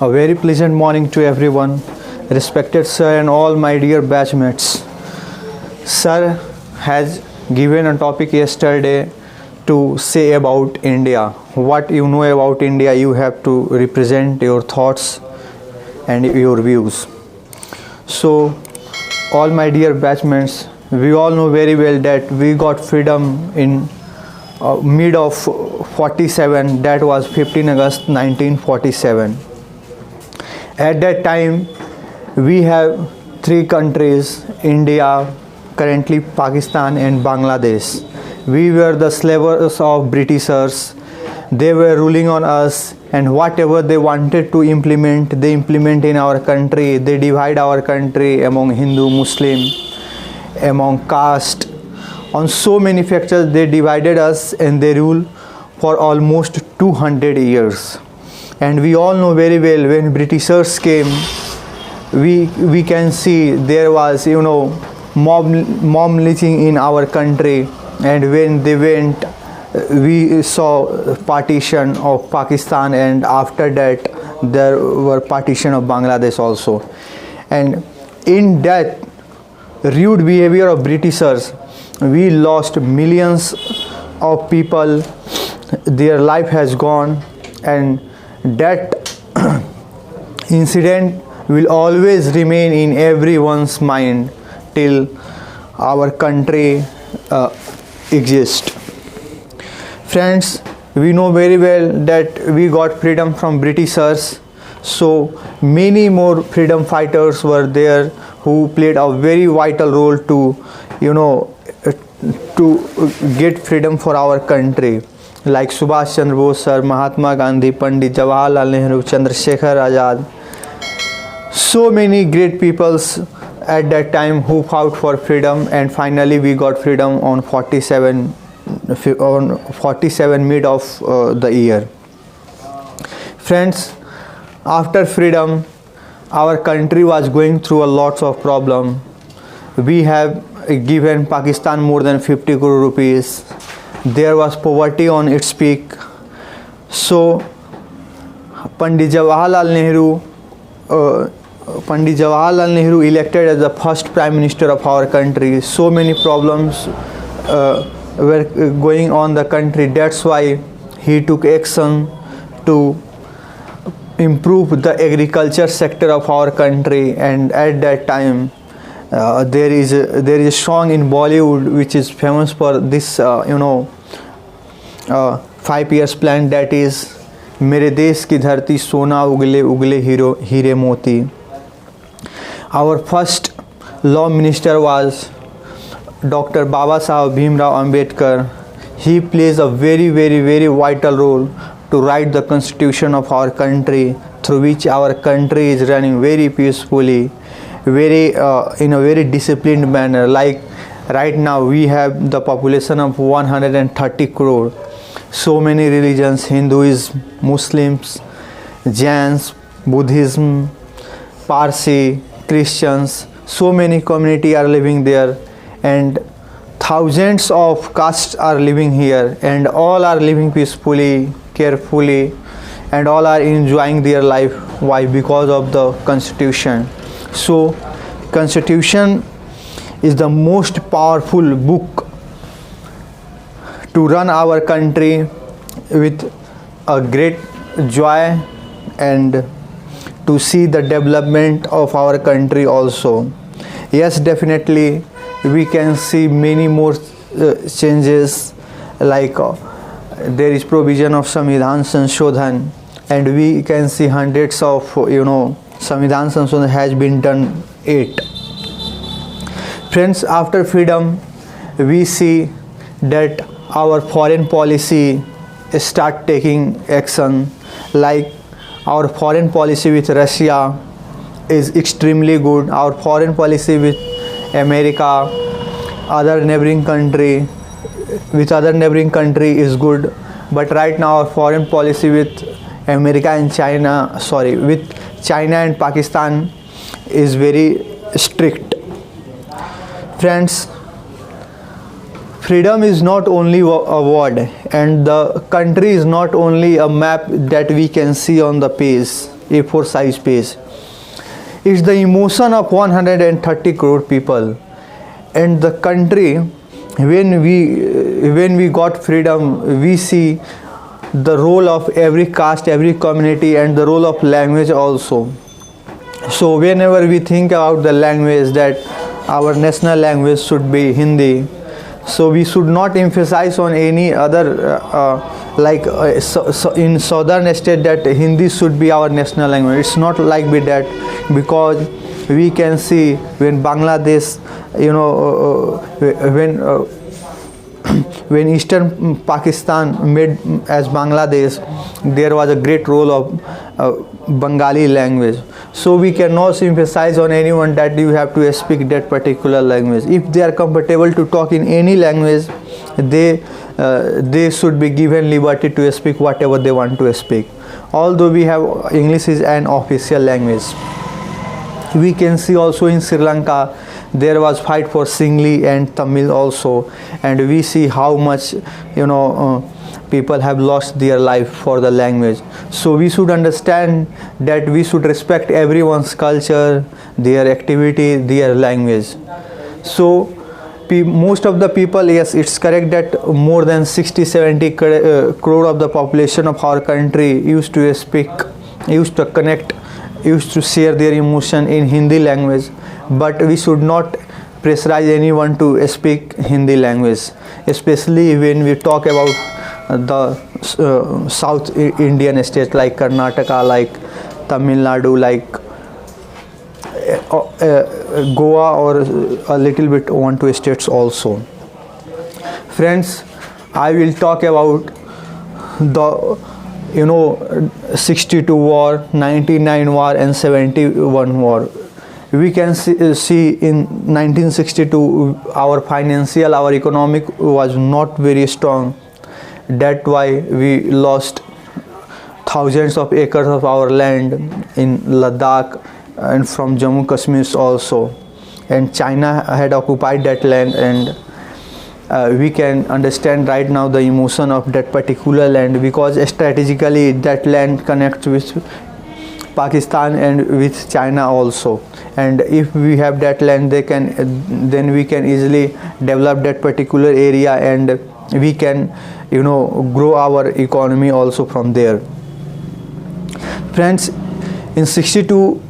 A very pleasant morning to everyone, respected sir and all my dear batchmates. Sir has given a topic yesterday to say about India. What you know about India, you have to represent your thoughts and your views. So, all my dear batchmates, we all know very well that we got freedom in mid of 47, that was 15 August 1947. At that time we have three countries, India, currently Pakistan and Bangladesh. We were the slavers of Britishers. They were ruling on us, and whatever they wanted to implement, they implement in our country. They divide our country among Hindu, Muslim, among caste. On so many factors they divided us, and they rule for almost 200 years. And we all know very well, when Britishers came, we can see there was mob lynching in our country, and when they went, we saw partition of Pakistan, and after that there were partition of Bangladesh also. And in that rude behavior of Britishers, we lost millions of people. Their life has gone, and that incident will always remain in everyone's mind till our country exists. Friends, we know very well that we got freedom from Britishers, so many more freedom fighters were there who played a very vital role to get freedom for our country, like Subhash Chandra Bose sir, Mahatma Gandhi, Pandit Jawaharlal Nehru, Chandrasekhar Azad. So many great peoples at that time who fought for freedom, and finally we got freedom on 47 mid of the year. Friends, after freedom, our country was going through a lots of problem. We have given Pakistan more than 50 crore rupees. There was poverty on its peak. So Pandit Jawaharlal Nehru elected as the first Prime Minister of our country. So many problems were going on the country. That's why he took action to improve the agriculture sector of our country. And at that time there is a song in Bollywood which is famous for this 5 years plan, that is मेरे देश की धरती सोना उगले उगले हीरे मोती. Our first law minister was Dr. Babasaheb Bhimrao Ambedkar. He plays a very vital role to write the constitution of our country, through which our country is running very peacefully, in a very disciplined manner. Like right now we have the population of 130 crore. So many religions, Hinduism, Muslims, Jains, Buddhism, Parsi, Christians, so many community are living there, and thousands of castes are living here, and all are living peacefully, carefully, and all are enjoying their life. Why? Because of the constitution. So constitution is the most powerful book to run our country with a great joy, and to see the development of our country also. Yes, definitely we can see many more changes, like there is provision of Samvidhan Sanshodhan, and we can see hundreds of Samvidhan Sanshodhan has been done 8. Friends, after freedom we see that our foreign policy start taking action. Like our foreign policy with Russia is extremely good. Our foreign policy with America, other neighboring country is good. But right now our foreign policy with China and Pakistan is very strict. Friends, freedom is not only a word, and the country is not only a map that we can see on the page. A4 size page. It's the emotion of 130 crore people. And the country, when we got freedom, we see the role of every caste, every community, and the role of language also. So whenever we think about the language, that our national language should be Hindi, so we should not emphasize on any other so in southern state that Hindi should be our national language. It's not like that, because we can see when Bangladesh, when Eastern Pakistan made as Bangladesh, there was a great role of Bengali language. So we cannot emphasize on anyone that you have to speak that particular language. If they are comfortable to talk in any language, they should be given liberty to speak whatever they want to speak. Although we have English is an official language. We can see also in Sri Lanka there was fight for Singh and Tamil also, and we see how much people have lost their life for the language. So we should understand that we should respect everyone's culture, their activity, their language. So most of the people, yes, it's correct that more than 60-70 crore of the population of our country used to speak, used to connect, used to share their emotion in Hindi language. But we should not pressurize anyone to speak Hindi language, especially when we talk about the South Indian states like Karnataka, like Tamil Nadu, like Goa, or a little bit one two states also. Friends, I will talk about the 62 war, 99 war, and 71 war. We can see in 1962 our financial, our economic was not very strong. That's why we lost thousands of acres of our land in Ladakh and from Jammu Kashmir also. And China had occupied that land, and we can understand right now the emotion of that particular land, because strategically that land connects with Pakistan and with China also. And if we have that land, then we can easily develop that particular area, and we can grow our economy also from there. Friends, in 62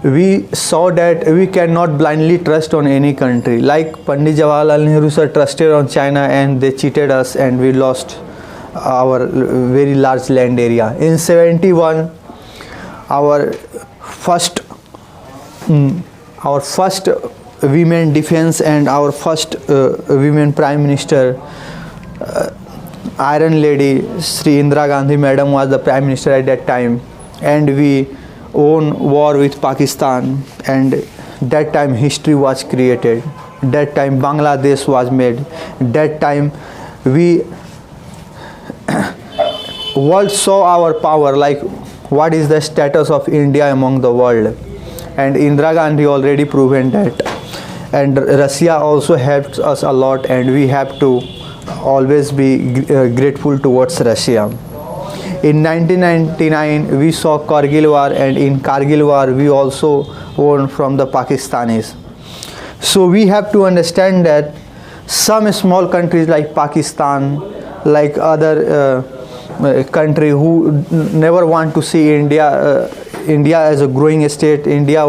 we saw that we cannot blindly trust on any country. Like Pandit Jawaharlal Nehru sir trusted on China, and they cheated us, and we lost our very large land area. In 71 our first women defense and our first women prime minister, Iron Lady Sri Indira Gandhi Madam was the prime minister at that time, and we won war with Pakistan, and that time history was created. That time Bangladesh was made. That time we world saw our power, like what is the status of India among the world. And Indira Gandhi already proven that. And Russia also helped us a lot, and we have to always be grateful towards Russia. In 1999 we saw Kargil war, and in Kargil war we also won from the Pakistanis. So we have to understand that some small countries like Pakistan, like other country who never want to see India as a growing state, India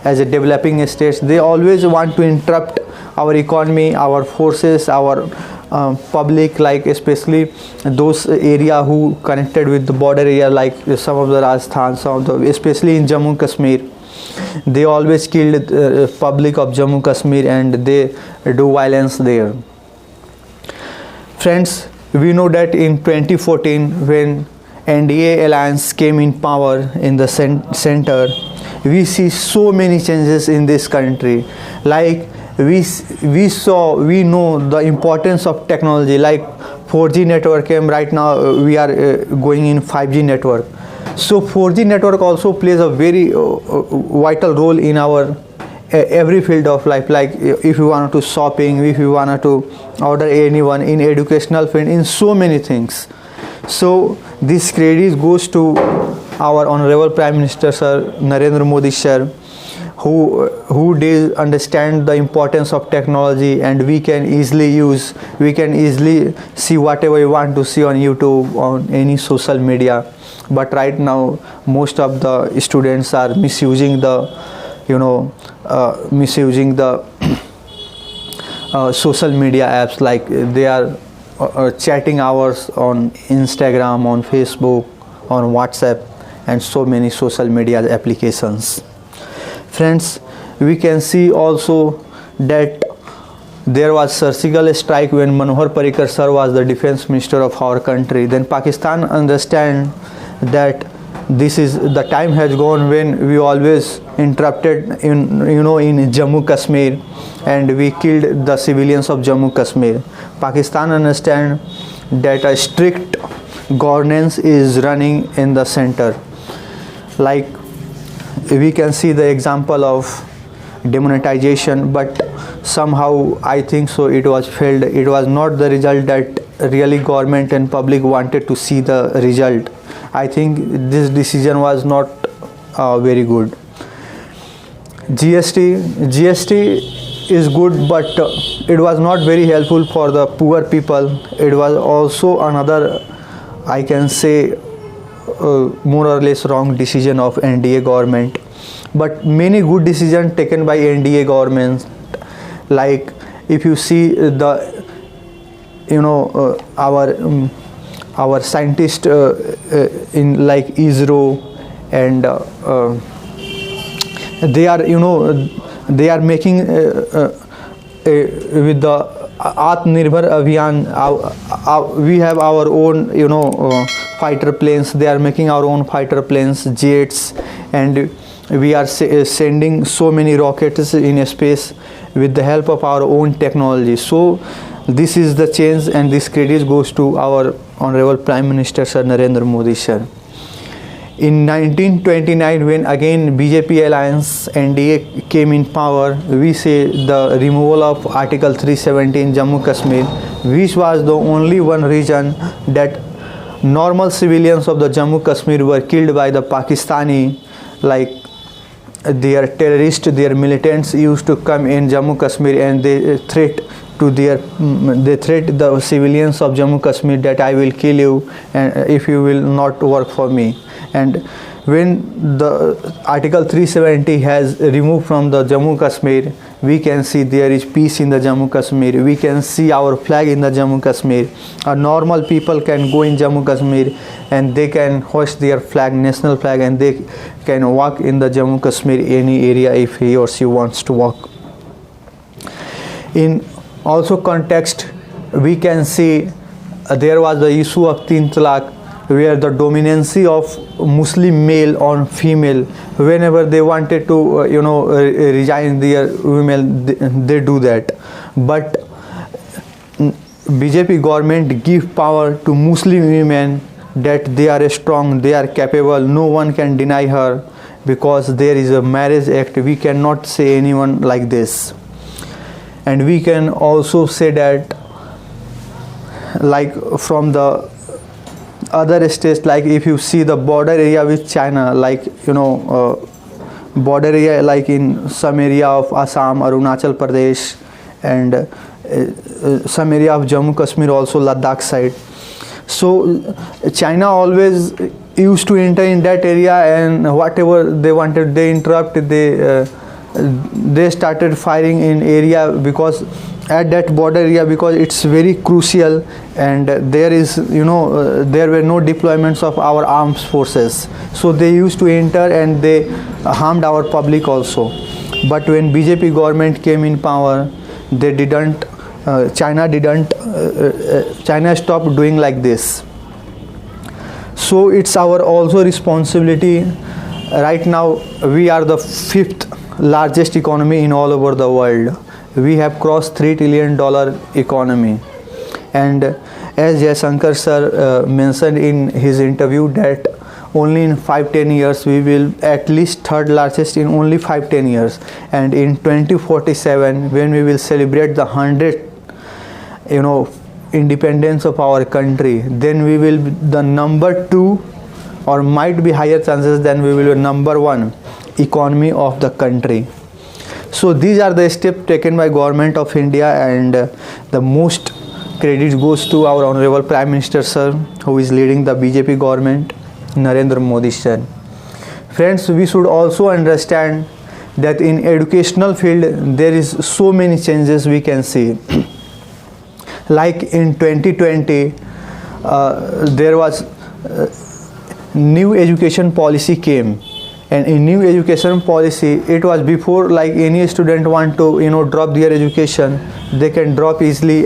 as a developing state, they always want to interrupt our economy, our forces, our public, like especially those area who connected with the border area, like some of the Rajasthan, especially in Jammu Kashmir. They always killed public of Jammu Kashmir, and they do violence there. Friends, we know that in 2014 when NDA alliance came in power in the center, we see so many changes in this country. Like we know the importance of technology, like 4G network came. Right now we are going in 5G network. So 4G network also plays a very vital role in our every field of life, like if you want to shopping, if you want to order anyone, in educational field, in so many things. So this credit goes to our honorable Prime Minister Sir Narendra Modi Sir, who did understand the importance of technology, and we can easily see whatever we want to see on YouTube, on any social media. But right now most of the students are misusing the social media apps, like they are chatting hours on Instagram, on Facebook, on WhatsApp, and so many social media applications. Friends, we can see also that there was surgical strike when Manohar Parrikar sir was the defense minister of our country. Then Pakistan understand that this is the time has gone when we always interrupted in Jammu Kashmir, and we killed the civilians of Jammu Kashmir. Pakistan understand that a strict governance is running in the center. Like we can see the example of demonetization, but somehow I think so it was failed. It was not the result that really government and public wanted to see the result. I think this decision was not very good. GST is good, but it was not very helpful for the poor people. It was also another, I can say, more or less wrong decision of NDA government. But many good decisions taken by NDA government, like if you see the our scientists in like ISRO, and they are making with the Atmanirbhar Abhiyan, we have our own fighter planes. They are making our own fighter planes, jets, and we are sending so many rockets in space with the help of our own technology. So this is the change, and this credit goes to our honorable Prime Minister Sir Narendra Modi Sir. In 1929, when again BJP alliance NDA came in power, we say the removal of Article 370 in Jammu Kashmir, which was the only one region that normal civilians of the Jammu Kashmir were killed by the Pakistani, like their terrorists, their militants used to come in Jammu Kashmir, and they threat the civilians of Jammu Kashmir that I will kill you and if you will not work for me. And when the Article 370 has removed from the Jammu Kashmir, we can see there is peace in the Jammu Kashmir. We can see our flag in the Jammu Kashmir. Normal people can go in Jammu Kashmir and they can hoist their flag, national flag, and they can walk in the Jammu Kashmir any area if he or she wants to walk. In also context, we can see there was the issue of Teen Talaq, where the dominancy of Muslim male on female, whenever they wanted to resign their women, they do that. But BJP government give power to Muslim women that they are strong, they are capable, no one can deny her, because there is a marriage act. We cannot say anyone like this. And we can also say that, like from the other states, like if you see the border area with China, like border area like in some area of Assam, Arunachal Pradesh, and some area of Jammu Kashmir, also Ladakh side. So China always used to enter in that area, and whatever they wanted, they interrupt, they started firing in area, because at that border area, because it's very crucial, and there is there were no deployments of our armed forces, so they used to enter and they harmed our public also. But when BJP government came in power, they didn't, China stopped doing like this. So it's our also responsibility. Right now we are the 5th largest economy in all over the world. We have crossed $3 trillion economy, and as Jaishankar sir mentioned in his interview that only in 5-10 years we will at least 3rd largest in only 5-10 years, and in 2047 when we will celebrate the 100th independence of our country, then we will be the number 2 or might be higher chances than we will be number one economy of the country. So these are the steps taken by government of India, and the most credit goes to our honorable Prime Minister sir, who is leading the BJP government, Narendra Modi sir. Friends, we should also understand that in educational field there is so many changes we can see. Like in 2020 there was new education policy came, and in new education policy it was before, like any student want to drop their education, they can drop easily